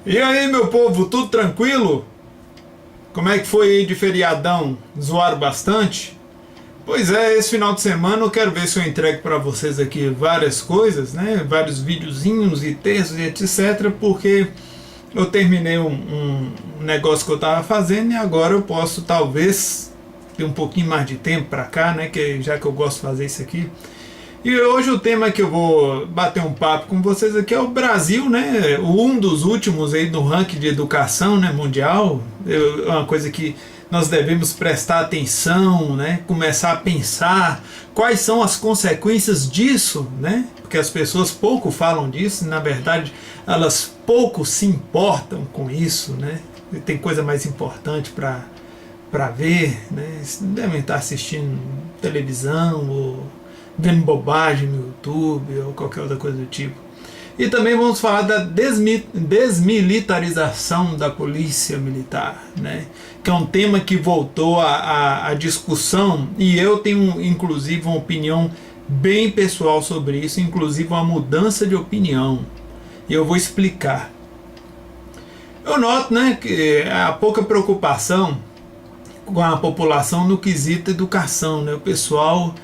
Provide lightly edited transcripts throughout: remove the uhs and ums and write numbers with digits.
E aí, meu povo, tudo tranquilo? Como é que foi aí de feriadão? Zoaram bastante? Pois é, esse final de semana eu quero ver se eu entrego para vocês aqui várias coisas, né? Vários videozinhos e textos e etc. Porque eu terminei um negócio que eu estava fazendo e agora eu posso talvez ter um pouquinho mais de tempo para cá, né? Já que eu gosto de fazer isso aqui. E hoje o tema que eu vou bater um papo com vocês aqui é o Brasil, né? Um dos últimos aí no ranking de educação, né, mundial. É uma coisa que nós devemos prestar atenção, né? Começar a pensar quais são as consequências disso, né? Porque as pessoas pouco falam disso, e, na verdade elas pouco se importam com isso, né? E tem coisa mais importante para ver, né? Devem estar assistindo televisão ou vendo bobagem no YouTube ou qualquer outra coisa do tipo. E também vamos falar da desmilitarização da polícia militar, né? Que é um tema que voltou à discussão e eu tenho inclusive uma opinião bem pessoal sobre isso, inclusive uma mudança de opinião. E eu vou explicar. Eu noto, né, que há pouca preocupação com a população no quesito educação, né? O pessoal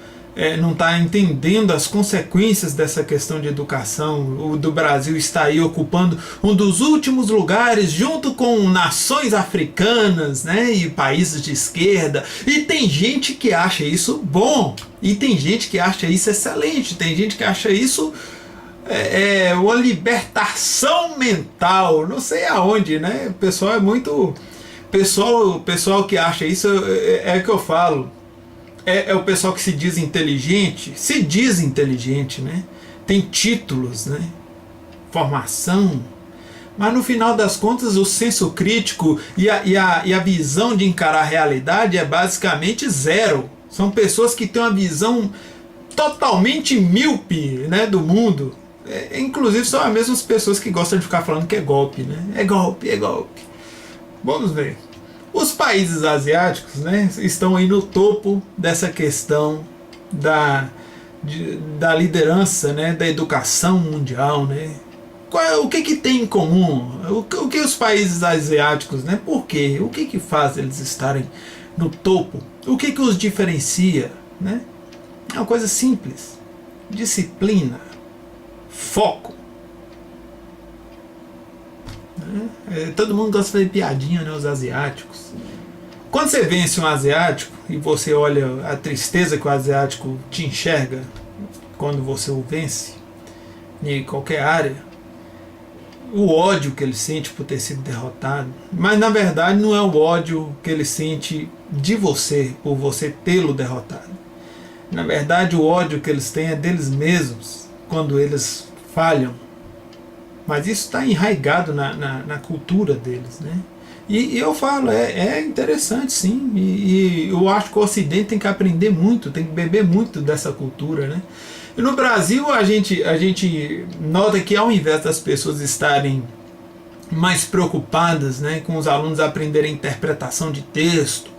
não está entendendo as consequências dessa questão de educação. O do Brasil está aí ocupando um dos últimos lugares junto com nações africanas, né, e países de esquerda, e tem gente que acha isso bom, e tem gente que acha isso excelente, tem gente que acha isso uma libertação mental, não sei aonde, né? O pessoal é muito... pessoal que acha isso é o que eu falo. É o pessoal que se diz inteligente, né? Tem títulos, né? Formação, mas no final das contas o senso crítico e a visão de encarar a realidade é basicamente zero. São pessoas que têm uma visão totalmente míope, né, do mundo. Inclusive são as mesmas pessoas que gostam de ficar falando que é golpe, né? É golpe, é golpe. Vamos ver. Os países asiáticos, né, estão aí no topo dessa questão da liderança, né, da educação mundial, né? O que tem em comum? O que os países asiáticos, né? Por quê? O que faz eles estarem no topo? O que os diferencia, né? É uma coisa simples: disciplina, foco. Todo mundo gosta de fazer piadinha, né, os asiáticos. Quando você vence um asiático e você olha a tristeza que o asiático te enxerga quando você o vence em qualquer área, o ódio que ele sente por ter sido derrotado, mas na verdade não é o ódio que ele sente de você por você tê-lo derrotado. Na verdade o ódio que eles têm é deles mesmos quando eles falham. Mas isso está enraizado na cultura deles, né? E eu falo, é interessante sim, e eu acho que o Ocidente tem que aprender muito, tem que beber muito dessa cultura, né? E no Brasil a gente nota que ao invés das pessoas estarem mais preocupadas, né, com os alunos aprenderem interpretação de texto,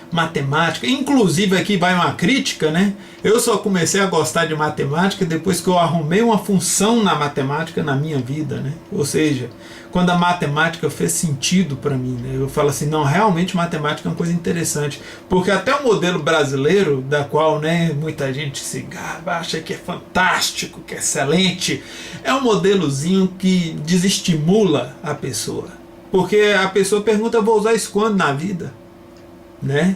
matemática, inclusive aqui vai uma crítica, né? Eu só comecei a gostar de matemática depois que eu arrumei uma função na matemática na minha vida, né? Ou seja, quando a matemática fez sentido para mim, né? Eu falo assim, não, realmente matemática é uma coisa interessante, porque até o modelo brasileiro, da qual, né, muita gente se gaba, acha que é fantástico, que é excelente, é um modelozinho que desestimula a pessoa, porque a pessoa pergunta, vou usar isso quando na vida? Né?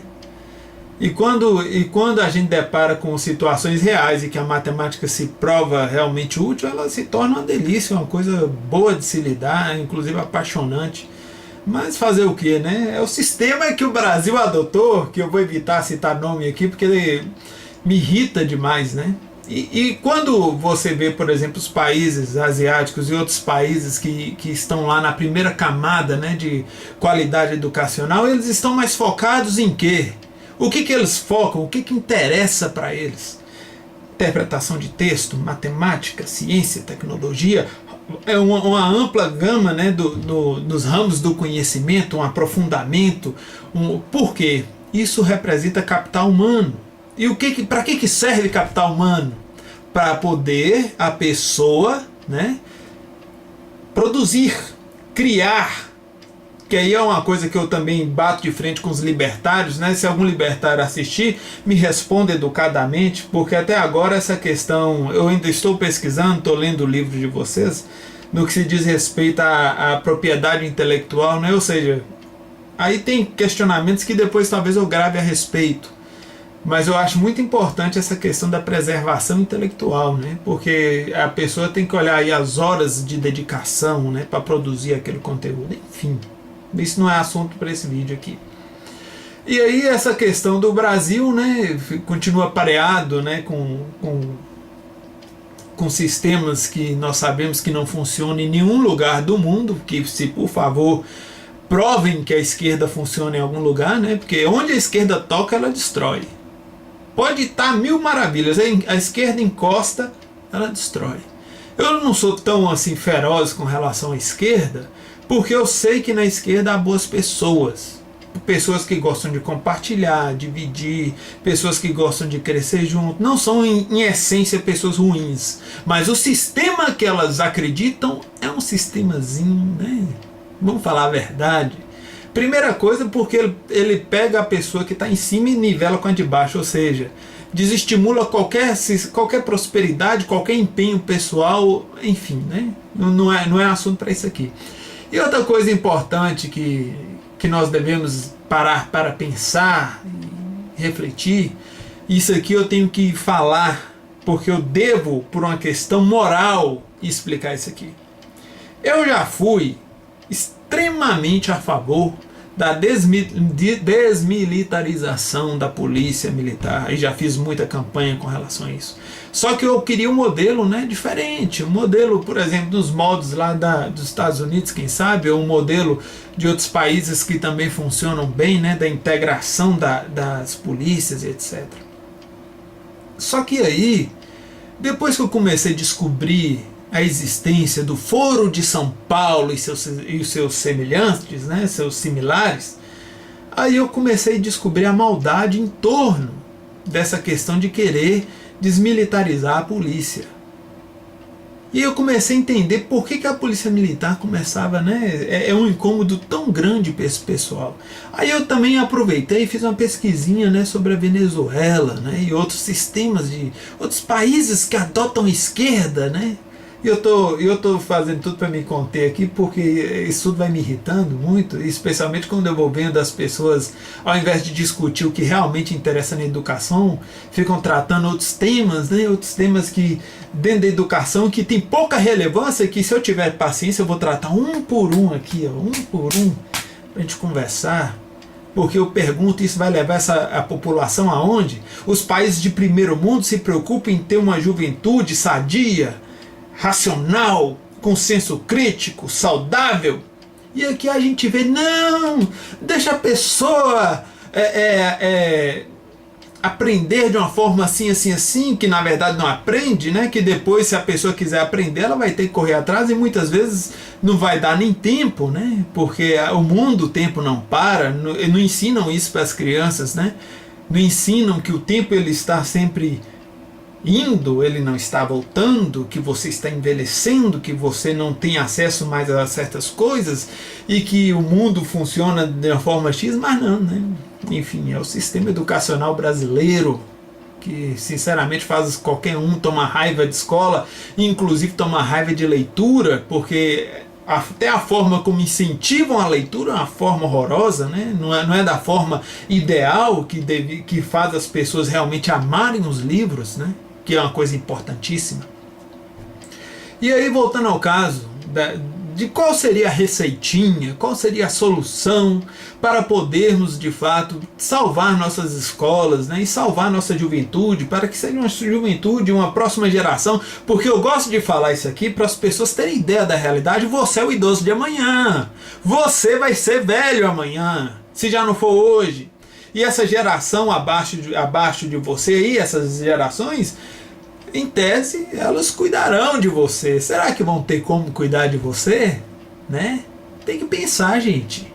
E quando a gente depara com situações reais e que a matemática se prova realmente útil, ela se torna uma delícia, uma coisa boa de se lidar, inclusive apaixonante. Mas fazer o que, né? É o sistema que o Brasil adotou, que eu vou evitar citar nome aqui porque ele me irrita demais, né? E quando você vê, por exemplo, os países asiáticos e outros países que estão lá na primeira camada, né, de qualidade educacional, eles estão mais focados em quê? O que eles focam? O que interessa para eles? Interpretação de texto, matemática, ciência, tecnologia, é uma ampla gama, né, dos ramos do conhecimento, um aprofundamento. Por quê? Isso representa capital humano. E para que serve capital humano? Para poder a pessoa, né, produzir, criar, que aí é uma coisa que eu também bato de frente com os libertários, né? Se algum libertário assistir, me responda educadamente, porque até agora essa questão, eu ainda estou pesquisando, estou lendo o livro de vocês, no que se diz respeito à propriedade intelectual, né? Ou seja, aí tem questionamentos que depois talvez eu grave a respeito, mas eu acho muito importante essa questão da preservação intelectual, né? Porque a pessoa tem que olhar aí as horas de dedicação, né, para produzir aquele conteúdo, enfim. Isso não é assunto para esse vídeo aqui. E aí essa questão do Brasil, né, continua pareado, né, com sistemas que nós sabemos que não funcionam em nenhum lugar do mundo, que se por favor provem que a esquerda funciona em algum lugar, né, porque onde a esquerda toca ela destrói. Pode estar mil maravilhas, a esquerda encosta, ela destrói. Eu não sou tão assim feroz com relação à esquerda, porque eu sei que na esquerda há boas pessoas. Pessoas que gostam de compartilhar, dividir, pessoas que gostam de crescer junto. Não são, em essência, pessoas ruins. Mas o sistema que elas acreditam é um sistemazinho, né? Vamos falar a verdade. Primeira coisa, porque ele pega a pessoa que está em cima e nivela com a de baixo. Ou seja, desestimula qualquer prosperidade, qualquer empenho pessoal, enfim, né? Não é assunto para isso aqui. E outra coisa importante que nós devemos parar para pensar e refletir, isso aqui eu tenho que falar, porque eu devo, por uma questão moral, explicar isso aqui. Eu já fui extremamente a favor da desmilitarização da polícia militar, e já fiz muita campanha com relação a isso. Só que eu queria um modelo, né, diferente, um modelo, por exemplo, dos moldes lá dos Estados Unidos, quem sabe, ou um modelo de outros países que também funcionam bem, né, da integração das polícias e etc. Só que aí, depois que eu comecei a descobrir a existência do Foro de São Paulo e os seus semelhantes, né, seus similares, aí eu comecei a descobrir a maldade em torno dessa questão de querer desmilitarizar a polícia. E eu comecei a entender por que a polícia militar começava, né, é um incômodo tão grande para esse pessoal. Aí eu também aproveitei e fiz uma pesquisinha, né, sobre a Venezuela, né, e outros sistemas de outros países que adotam a esquerda, né. E eu tô fazendo tudo para me conter aqui, porque isso tudo vai me irritando muito, especialmente quando eu vou vendo as pessoas, ao invés de discutir o que realmente interessa na educação, ficam tratando outros temas, né? Outros temas que dentro da educação que tem pouca relevância, que se eu tiver paciência eu vou tratar um por um aqui, ó, um por um, para a gente conversar. Porque eu pergunto, isso vai levar a população aonde? Os países de primeiro mundo se preocupam em ter uma juventude sadia, racional, com senso crítico, saudável. E aqui a gente vê, não, deixa a pessoa aprender de uma forma assim, assim, assim, que na verdade não aprende, né? Que depois, se a pessoa quiser aprender, ela vai ter que correr atrás e muitas vezes não vai dar nem tempo, né? Porque o mundo, o tempo não para, não ensinam isso para as crianças, né? Não ensinam que o tempo ele está sempre indo, ele não está voltando, que você está envelhecendo, que você não tem acesso mais a certas coisas e que o mundo funciona de uma forma X, mas não, né? Enfim, é o sistema educacional brasileiro que sinceramente faz qualquer um tomar raiva de escola, inclusive tomar raiva de leitura, porque até a forma como incentivam a leitura é uma forma horrorosa, né? Não é da forma ideal que faz as pessoas realmente amarem os livros, né? Que é uma coisa importantíssima. E aí, voltando ao caso de qual seria a receitinha, qual seria a solução para podermos de fato salvar nossas escolas, né, e salvar nossa juventude, para que seja uma juventude, uma próxima geração, porque eu gosto de falar isso aqui para as pessoas terem ideia da realidade. Você é o idoso de amanhã, você vai ser velho amanhã, se já não for hoje. E essa geração abaixo de você aí, essas gerações, em tese, elas cuidarão de você. Será que vão ter como cuidar de você? Né? Tem que pensar, gente.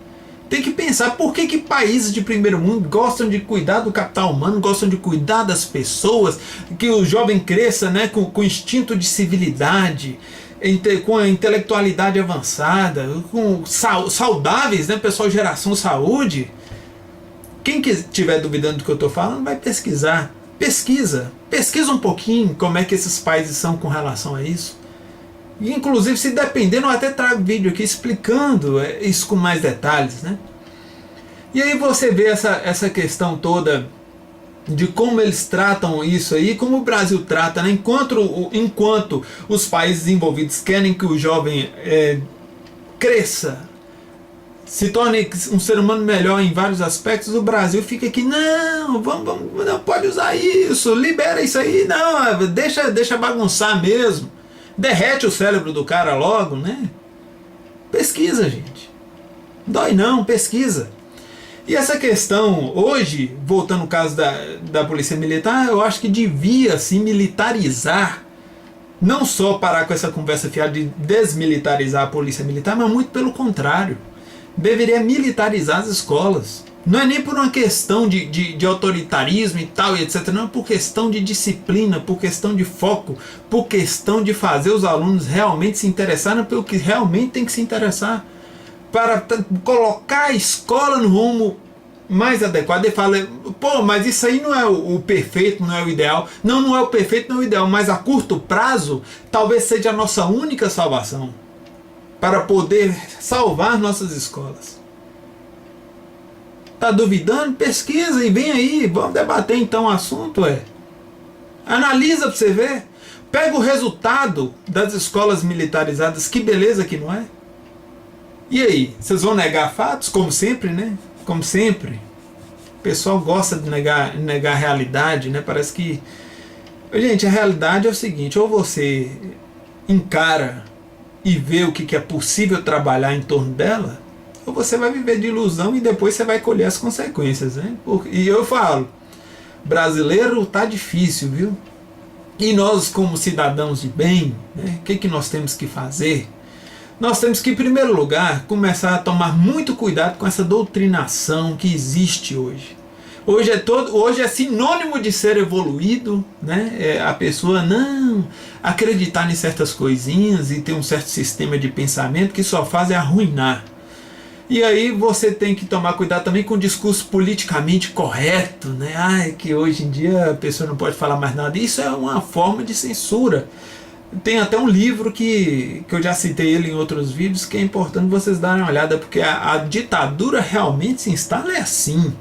Tem que pensar por que países de primeiro mundo gostam de cuidar do capital humano, gostam de cuidar das pessoas, que o jovem cresça, né, com instinto de civilidade, com a intelectualidade avançada, com saudáveis, né, pessoal, geração saúde. Quem que estiver duvidando do que eu estou falando, vai pesquisar. Pesquisa um pouquinho como é que esses países são com relação a isso. E, inclusive, se dependendo, eu até trago vídeo aqui explicando isso com mais detalhes, né? E aí você vê essa questão toda de como eles tratam isso aí, como o Brasil trata, né? Enquanto os países envolvidos querem que o jovem cresça, se torne um ser humano melhor em vários aspectos, o Brasil fica aqui, não pode usar isso, libera isso aí, não, deixa bagunçar mesmo, derrete o cérebro do cara logo, né? Pesquisa, gente. Dói não, pesquisa. E essa questão, hoje, voltando ao caso da Polícia Militar, eu acho que devia se militarizar, não só parar com essa conversa fiada de desmilitarizar a Polícia Militar, mas muito pelo contrário. Deveria militarizar as escolas. Não é nem por uma questão de autoritarismo e tal, e etc. Não, é por questão de disciplina, por questão de foco, por questão de fazer os alunos realmente se interessarem pelo que realmente tem que se interessar. Para colocar a escola no rumo mais adequado. E fala, pô, mas isso aí não é o perfeito, não é o ideal. Não é o perfeito, não é o ideal, mas a curto prazo talvez seja a nossa única salvação para poder salvar nossas escolas. Tá duvidando? Pesquisa e vem aí, vamos debater então o assunto. Analisa para você ver. Pega o resultado das escolas militarizadas, que beleza que não é? E aí, vocês vão negar fatos? Como sempre, né? Como sempre. O pessoal gosta de negar a realidade, né? Parece que... Gente, a realidade é o seguinte, ou você encara e vê o que é possível trabalhar em torno dela, ou você vai viver de ilusão e depois você vai colher as consequências, né? E eu falo, brasileiro tá difícil, viu? E nós, como cidadãos de bem, né? O que nós temos que fazer? Nós temos que, em primeiro lugar, começar a tomar muito cuidado com essa doutrinação que existe hoje. Hoje é sinônimo de ser evoluído, né? A pessoa não acreditar em certas coisinhas e ter um certo sistema de pensamento que só faz arruinar. E aí você tem que tomar cuidado também com o discurso politicamente correto, né? Que hoje em dia a pessoa não pode falar mais nada. Isso é uma forma de censura. Tem até um livro que eu já citei ele em outros vídeos, que é importante vocês darem uma olhada, porque a ditadura realmente se instala assim.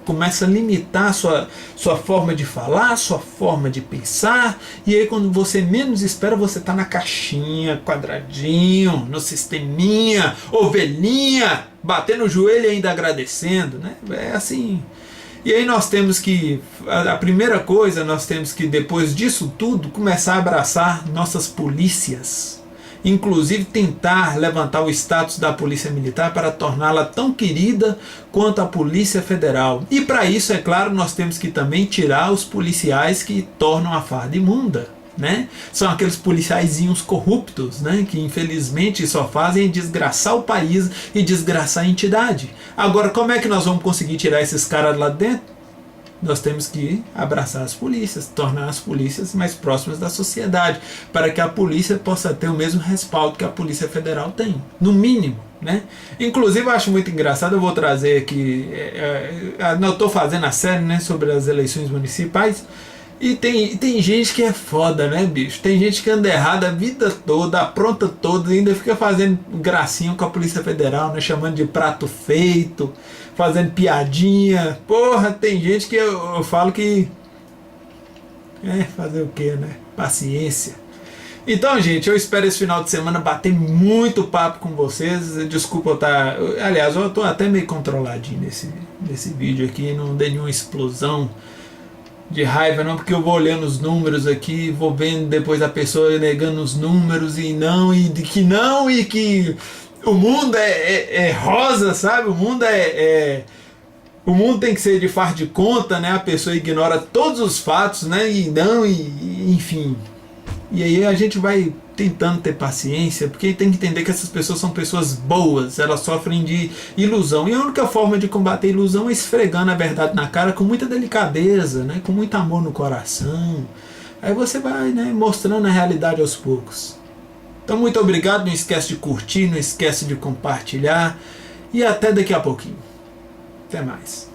Começa a limitar a sua forma de falar, sua forma de pensar, e aí quando você menos espera, você está na caixinha, quadradinho, no sisteminha, ovelhinha, batendo o joelho e ainda agradecendo, né? É assim. E aí nós temos que, a primeira coisa, nós temos que, depois disso tudo, começar a abraçar nossas polícias. Inclusive tentar levantar o status da Polícia Militar para torná-la tão querida quanto a Polícia Federal. E para isso, é claro, nós temos que também tirar os policiais que tornam a farda imunda, né? São aqueles policiaizinhos corruptos, né? Que infelizmente só fazem desgraçar o país e desgraçar a entidade. Agora, como é que nós vamos conseguir tirar esses caras lá dentro? Nós temos que abraçar as polícias, tornar as polícias mais próximas da sociedade, para que a polícia possa ter o mesmo respaldo que a Polícia Federal tem, no mínimo, né? Inclusive eu acho muito engraçado, eu vou trazer aqui, eu estou fazendo a série, né, sobre as eleições municipais, e tem gente que é foda, né, bicho? Tem gente que anda errado a vida toda, apronta toda, e ainda fica fazendo gracinha com a Polícia Federal, né? Chamando de prato feito, fazendo piadinha. Porra, tem gente que eu falo que... fazer o que, né? Paciência. Então, gente, eu espero esse final de semana bater muito papo com vocês. Desculpa eu estar... Aliás, eu estou até meio controladinho nesse vídeo aqui, não dei nenhuma explosão de raiva não, porque eu vou olhando os números aqui, vou vendo depois a pessoa negando os números e que o mundo é rosa, sabe? O mundo tem que ser de faz de conta, né? A pessoa ignora todos os fatos, né? Enfim. E aí a gente vai tentando ter paciência, porque tem que entender que essas pessoas são pessoas boas, elas sofrem de ilusão, e a única forma de combater a ilusão é esfregando a verdade na cara com muita delicadeza, né, com muito amor no coração. Aí você vai, né, mostrando a realidade aos poucos. Então, muito obrigado. Não esquece de curtir, não esquece de compartilhar. E até daqui a pouquinho. Até mais.